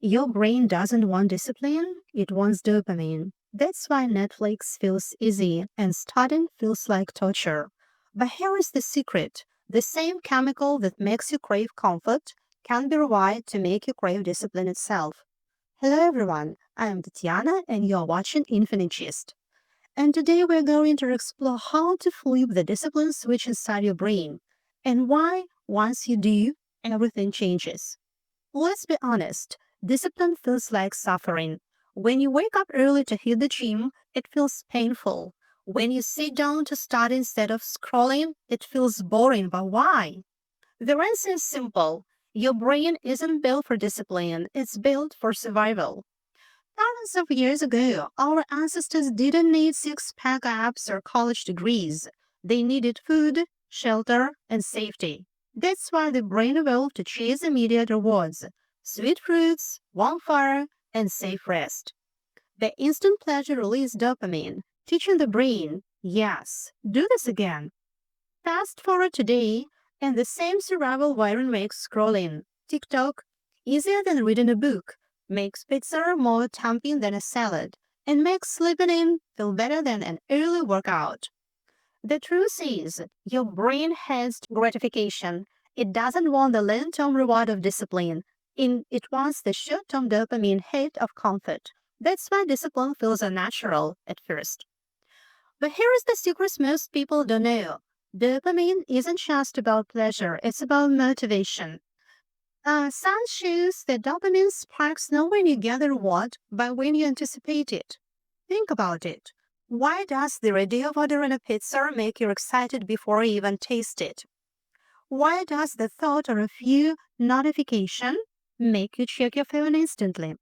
Your brain doesn't want discipline, it wants dopamine. That's why Netflix feels easy and studying feels like torture. But here is the secret. The same chemical that makes you crave comfort can be rewired to make you crave discipline itself. Hello everyone, I am Tatiana and you're watching Infinite Gist. And today we're going to explore how to flip the discipline switch inside your brain and why, once you do, everything changes. Let's be honest, discipline feels like suffering. When you wake up early to hit the gym, it feels painful. When you sit down to study instead of scrolling, it feels boring, but why? The answer is simple. Your brain isn't built for discipline, it's built for survival. Thousands of years ago, our ancestors didn't need six-pack abs or college degrees. They needed food, shelter, and safety. That's why the brain evolved to chase immediate rewards, sweet fruits, warm fire, and safe rest. The instant pleasure released dopamine, teaching the brain, yes, do this again. Fast forward today, and the same survival wiring makes scrolling TikTok easier than reading a book, makes pizza more tempting than a salad, and makes sleeping in feel better than an early workout. The truth is, your brain has gratification. It doesn't want the long-term reward of discipline. It wants the short-term dopamine hit of comfort. That's why discipline feels unnatural at first. But here is the secret most people don't know. Dopamine isn't just about pleasure, it's about motivation. Science shows that dopamine sparks not when you get a reward, but when you anticipate it. Think about it. Why does the idea of ordering a pizza make you excited before you even taste it? Why does the thought of a few notification make you check your phone instantly?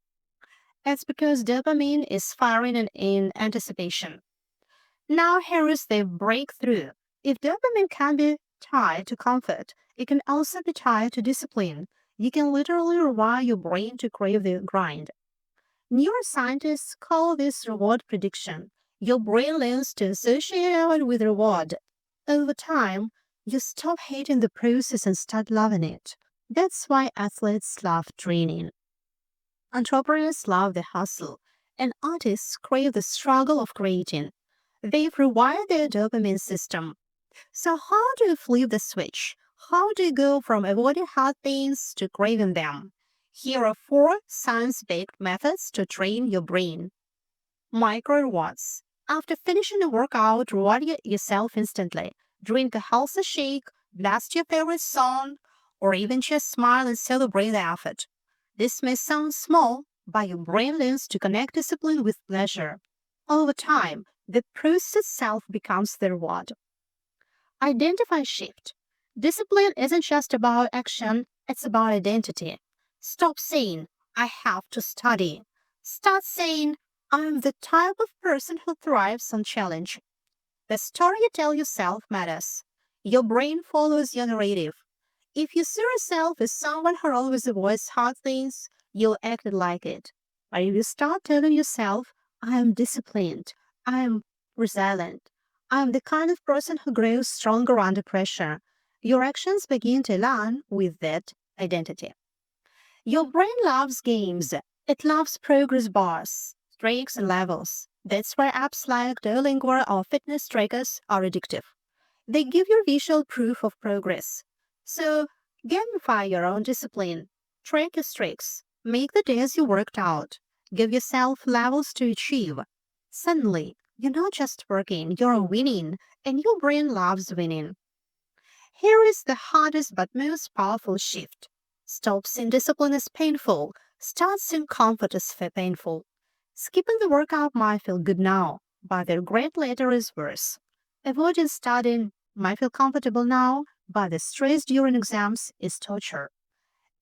It's because dopamine is firing in anticipation. Now here is the breakthrough. If dopamine can be tied to comfort, it can also be tied to discipline. You can literally rewire your brain to crave the grind. Neuroscientists call this reward prediction. Your brain learns to associate it with reward. Over time, you stop hating the process and start loving it. That's why athletes love training. Entrepreneurs love the hustle, and artists crave the struggle of creating. They've rewired their dopamine system. So how do you flip the switch? How do you go from avoiding hard things to craving them? Here are four science-backed methods to train your brain. Micro rewards. After finishing a workout, reward yourself instantly. Drink a healthy shake, blast your favorite song, or even just smile and celebrate the effort. This may sound small, but your brain learns to connect discipline with pleasure. Over time, the process itself becomes the reward. Identify shift. Discipline isn't just about action, it's about identity. Stop saying, I have to study. Start saying, I'm the type of person who thrives on challenge. The story you tell yourself matters. Your brain follows your narrative. If you see yourself as someone who always avoids hard things, you'll act like it. But if you start telling yourself, I am disciplined, I am resilient, I am the kind of person who grows stronger under pressure, your actions begin to align with that identity. Your brain loves games. It loves progress bars, streaks, and levels. That's why apps like Duolingo or fitness trackers are addictive. They give you visual proof of progress. So, gamify your own discipline. Track your streaks. Make the days you worked out. Give yourself levels to achieve. Suddenly, you're not just working, you're winning, and your brain loves winning. Here is the hardest but most powerful shift. Stop seeing discipline as painful. Start seeing comfort as painful. Skipping the workout might feel good now, but the regret later is worse. Avoiding studying might feel comfortable now, but the stress during exams is torture.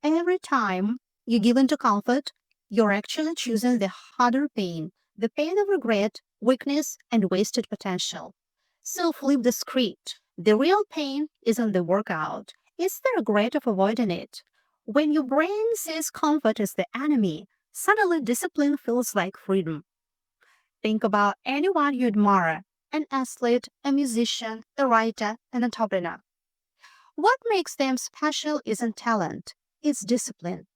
Every time you give in to comfort, you're actually choosing the harder pain, the pain of regret, weakness, and wasted potential. So flip the script. The real pain isn't the workout, it's the regret of avoiding it. When your brain sees comfort as the enemy, suddenly discipline feels like freedom. Think about anyone you admire: an athlete, a musician, a writer, an entrepreneur. What makes them special isn't talent, it's discipline.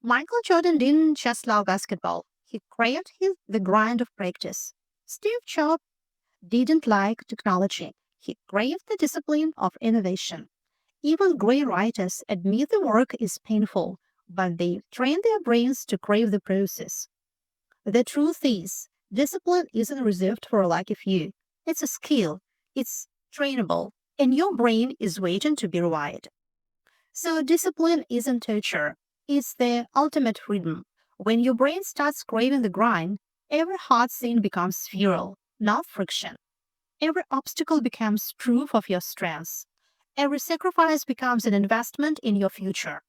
Michael Jordan didn't just love basketball, he craved the grind of practice. Steve Jobs didn't like technology, he craved the discipline of innovation. Even great writers admit the work is painful, but they train their brains to crave the process. The truth is, discipline isn't reserved for a lucky few. It's a skill, it's trainable, and your brain is waiting to be rewired. So, discipline isn't torture, it's the ultimate freedom. When your brain starts craving the grind, every hard scene becomes fuel, not friction. Every obstacle becomes proof of your strengths. Every sacrifice becomes an investment in your future.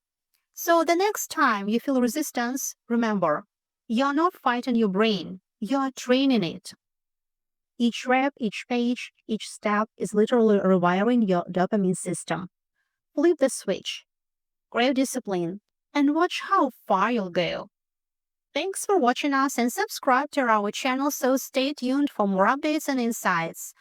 So the next time you feel resistance, remember, you're not fighting your brain, you're training it. Each rep, each page, each step is literally rewiring your dopamine system. Flip the switch, grab discipline, and watch how far you'll go. Thanks for watching us and subscribe to our channel, so stay tuned for more updates and insights.